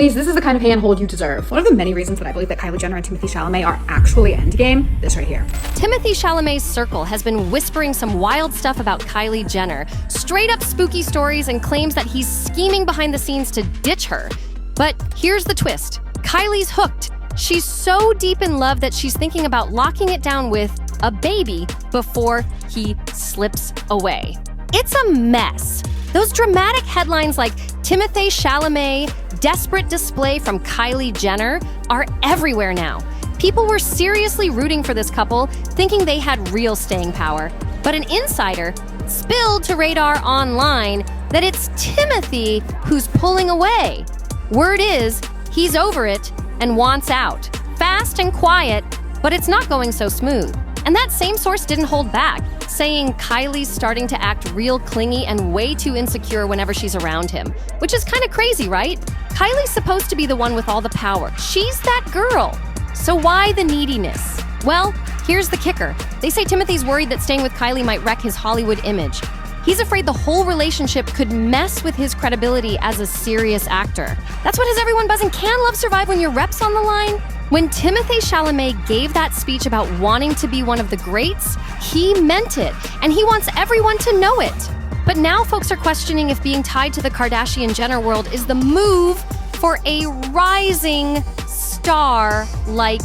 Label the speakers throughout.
Speaker 1: Ladies, this is the kind of handhold you deserve. One of the many reasons that I believe that Kylie Jenner and Timothée Chalamet are actually endgame, this right here.
Speaker 2: Timothée Chalamet's circle has been whispering some wild stuff about Kylie Jenner, straight up spooky stories, and claims that he's scheming behind the scenes to ditch her. But here's the twist. Kylie's hooked. She's so deep in love that she's thinking about locking it down with a baby before he slips away. It's a mess. Those dramatic headlines like Timothée Chalamet, desperate display from Kylie Jenner are everywhere now. People were seriously rooting for this couple, thinking they had real staying power. But an insider spilled to Radar Online that it's Timothee who's pulling away. Word is, he's over it and wants out. Fast and quiet, but it's not going so smooth. And that same source didn't hold back, saying Kylie's starting to act real clingy and way too insecure whenever she's around him. Which is kind of crazy, right? Kylie's supposed to be the one with all the power. She's that girl. So why the neediness? Well, here's the kicker. They say Timothee's worried that staying with Kylie might wreck his Hollywood image. He's afraid the whole relationship could mess with his credibility as a serious actor. That's what has everyone buzzing. Can love survive when your rep's on the line? When Timothée Chalamet gave that speech about wanting to be one of the greats, he meant it, and he wants everyone to know it. But now folks are questioning if being tied to the Kardashian Jenner world is the move for a rising star like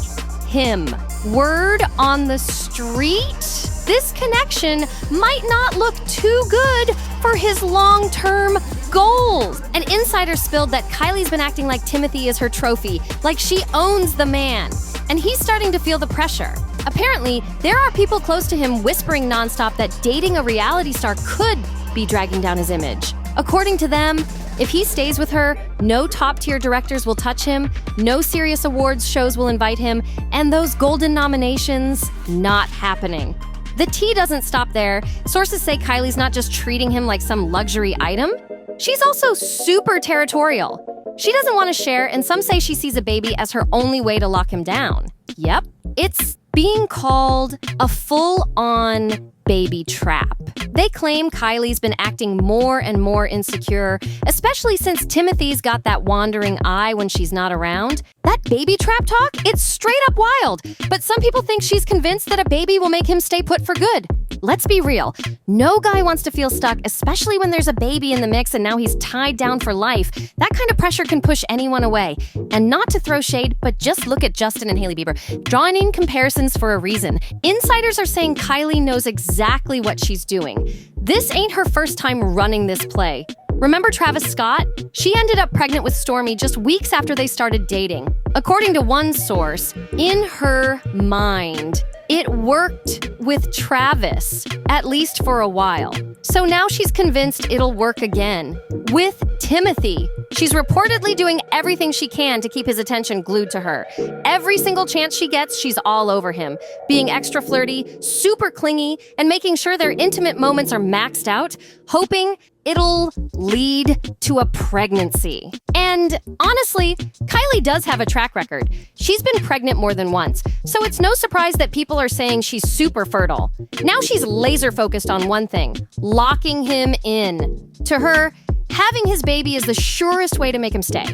Speaker 2: him. Word on the street? This connection might not look too good for his long-term goals. An insider spilled that Kylie's been acting like Timothee is her trophy, like she owns the man. And he's starting to feel the pressure. Apparently, there are people close to him whispering nonstop that dating a reality star could be dragging down his image. According to them, if he stays with her, no top-tier directors will touch him, no serious awards shows will invite him, and those golden nominations, not happening. The tea doesn't stop there. Sources say Kylie's not just treating him like some luxury item. She's also super territorial. She doesn't want to share, and some say she sees a baby as her only way to lock him down. Yep, it's being called a full-on baby trap. They claim Kylie's been acting more and more insecure, especially since Timothee's got that wandering eye when she's not around. That baby trap talk, it's straight up wild. But some people think she's convinced that a baby will make him stay put for good. Let's be real. No guy wants to feel stuck, especially when there's a baby in the mix and now he's tied down for life. That kind of pressure can push anyone away. And not to throw shade, but just look at Justin and Hailey Bieber. Drawing comparisons for a reason. Insiders are saying Kylie knows exactly what she's doing. This ain't her first time running this play. Remember Travis Scott? She ended up pregnant with Stormi just weeks after they started dating. According to one source, in her mind, it worked with Travis, at least for a while. So now she's convinced it'll work again. With Timothee, she's reportedly doing everything she can to keep his attention glued to her. Every single chance she gets, she's all over him, being extra flirty, super clingy, and making sure their intimate moments are maxed out, hoping it'll lead to a pregnancy. And honestly, Kylie does have a track record. She's been pregnant more than once, so it's no surprise that people are saying she's super fertile. Now she's laser focused on one thing, locking him in. To her, having his baby is the surest way to make him stay.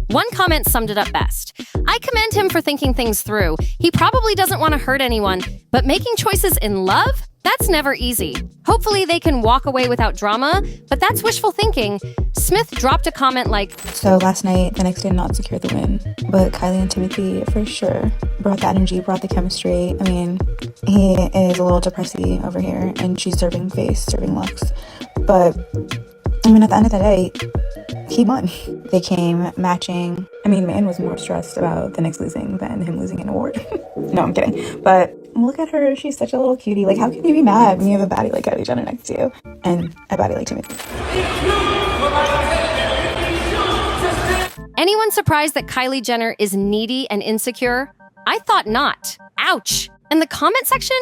Speaker 2: One comment summed it up best. I commend him for thinking things through. He probably doesn't want to hurt anyone, but making choices in love? That's never easy. Hopefully they can walk away without drama, but that's wishful thinking. Smith dropped a comment like,
Speaker 3: So last night, the next day not secured the win, but Kylie and Timothy for sure brought the energy, brought the chemistry. I mean, he is a little depressy over here, and she's serving face, serving looks. But, I mean, at the end of the day, he won. They came matching. I mean, man was more stressed about the Knicks losing than him losing an award. No, I'm kidding. But look at her. She's such a little cutie. Like, how can you be mad when you have a baddie like Kylie Jenner next to you and a baddie like Timothy?
Speaker 2: anyone surprised that Kylie Jenner is needy and insecure? I thought not. Ouch. And the comment section?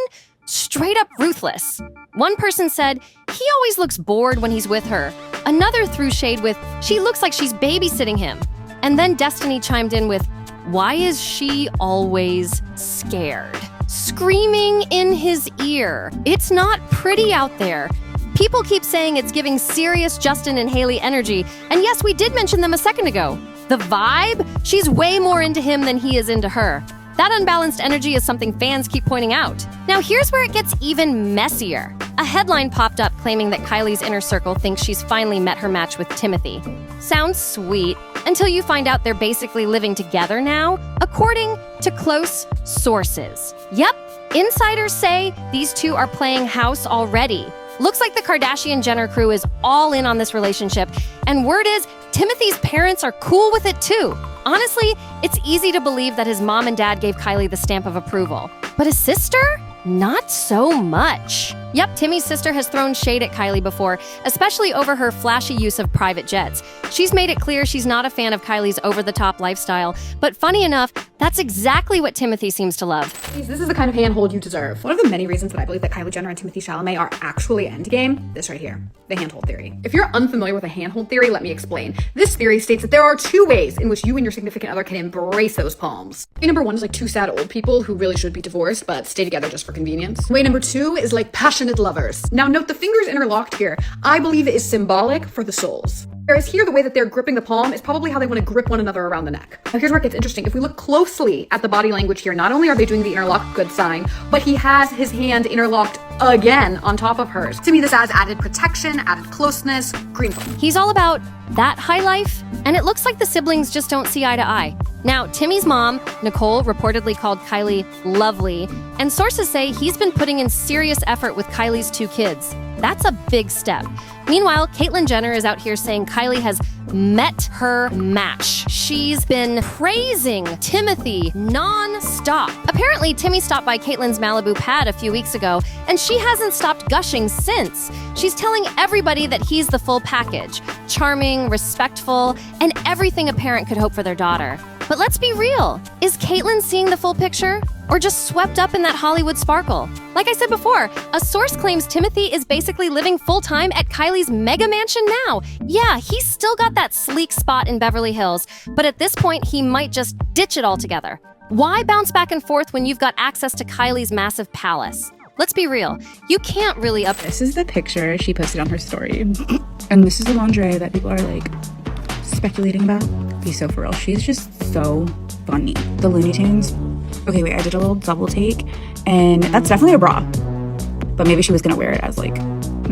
Speaker 2: Straight up ruthless. One person said, he always looks bored when he's with her. Another threw shade with, she looks like she's babysitting him. And then Destiny chimed in with, why is she always scared? Screaming in his ear. It's not pretty out there. People keep saying it's giving serious Justin and Hailey energy. And yes, we did mention them a second ago. The vibe? She's way more into him than he is into her. That unbalanced energy is something fans keep pointing out. Now here's where it gets even messier. A headline popped up claiming that Kylie's inner circle thinks she's finally met her match with Timothee. Sounds sweet, until you find out they're basically living together now, according to close sources. Yep, insiders say these two are playing house already. Looks like the Kardashian Jenner crew is all in on this relationship, and word is Timothee's parents are cool with it too. Honestly, it's easy to believe that his mom and dad gave Kylie the stamp of approval. But his sister? Not so much. Yep, Timmy's sister has thrown shade at Kylie before, especially over her flashy use of private jets. She's made it clear she's not a fan of Kylie's over-the-top lifestyle, but funny enough, that's exactly what Timothee seems to love.
Speaker 1: This is the kind of handhold you deserve. One of the many reasons that I believe that Kylie Jenner and Timothée Chalamet are actually endgame, this right here, the handhold theory. If you're unfamiliar with a handhold theory, let me explain. This theory states that there are two ways in which you and your significant other can embrace those palms. Way number one is like two sad old people who really should be divorced but stay together just for convenience. Way number two is like passionate lovers. Now note the fingers interlocked here, I believe it is symbolic for the souls. Whereas here, the way that they're gripping the palm is probably how they want to grip one another around the neck. Now here's where it gets interesting. If we look closely at the body language here, not only are they doing the interlock, good sign, but he has his hand interlocked again on top of hers. To me, this adds added protection, added closeness, green flag.
Speaker 2: He's all about that high life, and it looks like the siblings just don't see eye to eye. Now, Timmy's mom, Nicole, reportedly called Kylie lovely, and sources say he's been putting in serious effort with Kylie's two kids. That's a big step. Meanwhile, Caitlyn Jenner is out here saying Kylie has met her match. She's been praising Timothee non-stop. Apparently, Timmy stopped by Caitlyn's Malibu pad a few weeks ago, and she hasn't stopped gushing since. She's telling everybody that he's the full package. Charming, respectful, and everything a parent could hope for their daughter. But let's be real. Is Caitlyn seeing the full picture? Or just swept up in that Hollywood sparkle? Like I said before, a source claims Timothee is basically living full-time at Kylie's mega mansion now. Yeah, he's still got that sleek spot in Beverly Hills, but at this point, he might just ditch it altogether. Why bounce back and forth when you've got access to Kylie's massive palace? Let's be real, you can't really
Speaker 3: This is the picture she posted on her story. And this is the lingerie that people are like speculating about. Be so for real. She's just so funny. The Looney Tunes. Okay, wait, I did a little double take, and that's definitely a bra. But maybe she was gonna wear it as like,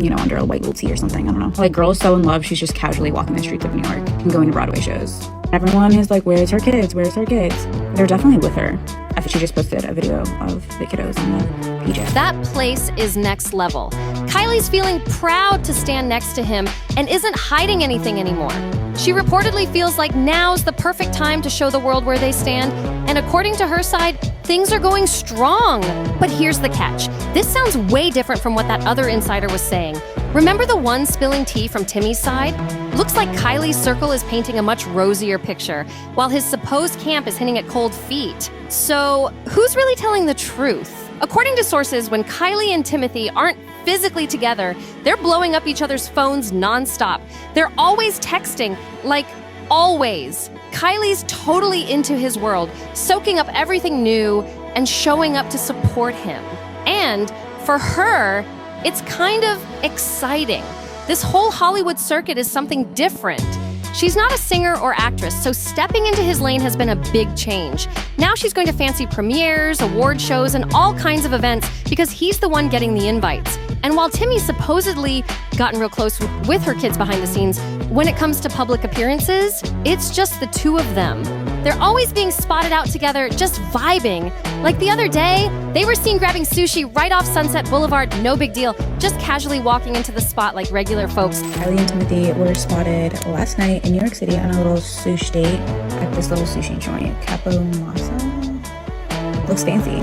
Speaker 3: you know, under a white little tee or something. I don't know. Like, girl is so in love, she's just casually walking the streets of New York and going to Broadway shows. Everyone is like, where's her kids? Where's her kids? They're definitely with her. I think she just posted a video of the kiddos in the PJ.
Speaker 2: That place is next level. Kylie's feeling proud to stand next to him and isn't hiding anything anymore. She reportedly feels like now's the perfect time to show the world where they stand, and according to her side, things are going strong. But here's the catch. This sounds way different from what that other insider was saying. Remember the one spilling tea from Timmy's side? Looks like Kylie's circle is painting a much rosier picture, while his supposed camp is hinting at cold feet. So, who's really telling the truth? According to sources, when Kylie and Timothee aren't physically together, they're blowing up each other's phones nonstop. They're always texting, like always. Kylie's totally into his world, soaking up everything new and showing up to support him. And for her, it's kind of exciting. This whole Hollywood circuit is something different. She's not a singer or actress, so stepping into his lane has been a big change. Now she's going to fancy premieres, award shows, and all kinds of events because he's the one getting the invites. And while Timmy's supposedly gotten real close with her kids behind the scenes, when it comes to public appearances, it's just the two of them. They're always being spotted out together, just vibing. Like the other day, they were seen grabbing sushi right off Sunset Boulevard, no big deal, just casually walking into the spot like regular folks.
Speaker 3: Kylie and Timothee were spotted last night in New York City on a little sushi date at this little sushi joint, Capo Masa. Looks fancy,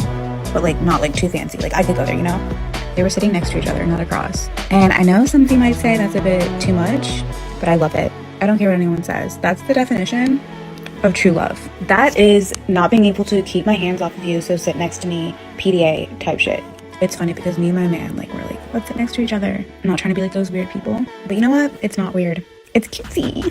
Speaker 3: but like not like too fancy. Like I could go there, you know? They were sitting next to each other, not across. And I know somebody might say that's a bit too much, but I love it. I don't care what anyone says. That's the definition of true love. That is not being able to keep my hands off of you, so sit next to me, PDA type shit. It's funny because me and my man, like, we're like, let's sit next to each other. I'm not trying to be like those weird people, but you know what? It's not weird. It's cutesy.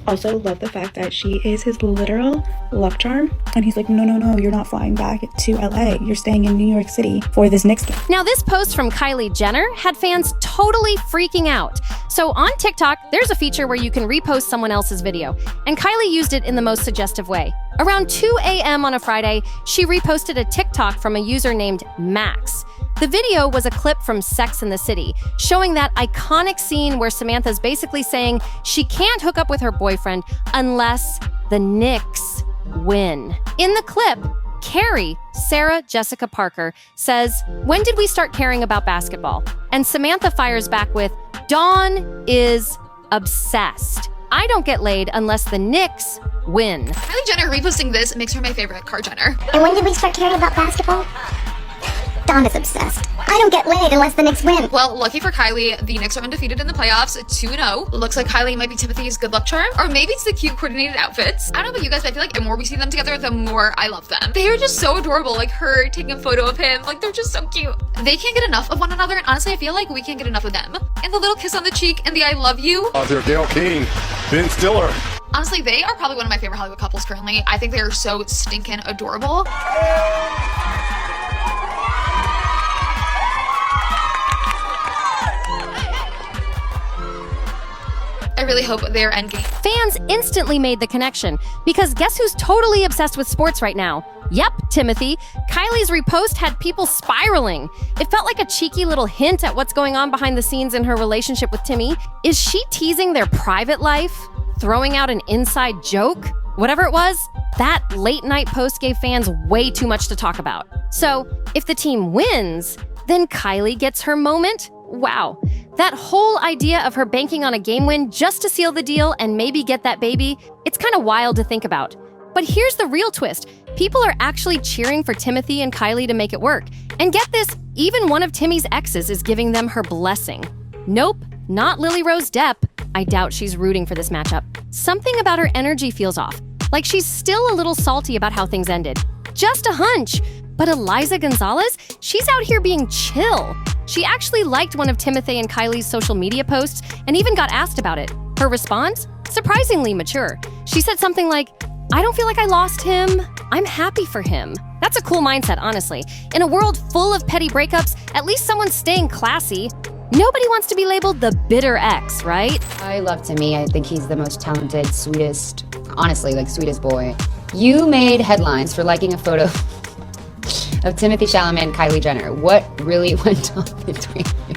Speaker 3: Also love the fact that she is his literal luck charm. And he's like, no, you're not flying back to LA. You're staying in New York City for this Knicks game.
Speaker 2: Now, this post from Kylie Jenner had fans totally freaking out. So on TikTok, there's a feature where you can repost someone else's video, and Kylie used it in the most suggestive way. Around 2 a.m. on a Friday, she reposted a TikTok from a user named Max. The video was a clip from Sex and the City, showing that iconic scene where Samantha's basically saying she can't hook up with her boyfriend unless the Knicks win. In the clip, Carrie, Sarah Jessica Parker, says, "When did we start caring about basketball?" And Samantha fires back with, "Dawn is obsessed. I don't get laid unless the Knicks win."
Speaker 1: Kylie Jenner reposting this makes her my favorite Kar Jenner.
Speaker 4: And when did we start caring about basketball? Dawn is obsessed. I don't get laid unless the Knicks win.
Speaker 1: Well, lucky for Kylie, the Knicks are undefeated in the playoffs, 2-0. Looks like Kylie might be Timothee's good luck charm, or maybe it's the cute coordinated outfits. I don't know about you guys, but I feel like the more we see them together, the more I love them. They are just so adorable, like her taking a photo of him, like they're just so cute. They can't get enough of one another, and honestly, I feel like we can't get enough of them. And the little kiss on the cheek and the I love you.
Speaker 5: They're Gail King, Ben Stiller.
Speaker 1: Honestly, they are probably one of my favorite Hollywood couples currently. I think they are so stinking adorable. I really hope they're endgame.
Speaker 2: Fans instantly made the connection, because guess who's totally obsessed with sports right now? Yep, Timothee. Kylie's repost had people spiraling. It felt like a cheeky little hint at what's going on behind the scenes in her relationship with Timmy. Is she teasing their private life? Throwing out an inside joke? Whatever it was, that late night post gave fans way too much to talk about. So, if the team wins, then Kylie gets her moment? Wow. That whole idea of her banking on a game win just to seal the deal and maybe get that baby, it's kind of wild to think about. But here's the real twist. People are actually cheering for Timothee and Kylie to make it work. And get this, even one of Timmy's exes is giving them her blessing. Nope, not Lily Rose Depp. I doubt she's rooting for this matchup. Something about her energy feels off. Like she's still a little salty about how things ended. Just a hunch. But Eliza Gonzalez, she's out here being chill. She actually liked one of Timothée and Kylie's social media posts and even got asked about it. Her response? Surprisingly mature. She said something like, "I don't feel like I lost him. I'm happy for him." That's a cool mindset, honestly. In a world full of petty breakups, at least someone's staying classy. Nobody wants to be labeled the bitter ex, right?
Speaker 6: I love Timmy. I think he's the most talented, sweetest, honestly, like sweetest boy. You made headlines for liking a photo of Timothée Chalamet and Kylie Jenner. What really went on between you?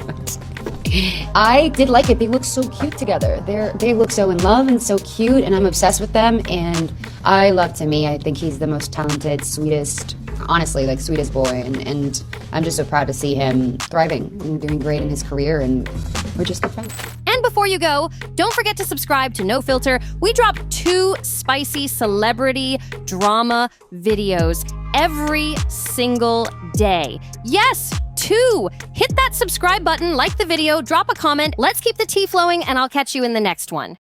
Speaker 6: I did like it. They look so cute together. They look so in love and so cute, and I'm obsessed with them. And I love Timmy. I think he's the most talented, sweetest, honestly, like sweetest boy. And I'm just so proud to see him thriving and doing great in his career. And we're just good friends.
Speaker 2: And before you go, don't forget to subscribe to NoFilter. We drop 2 spicy celebrity drama videos every single day. Yes, 2! Hit that subscribe button, like the video, drop a comment. Let's keep the tea flowing, and I'll catch you in the next one.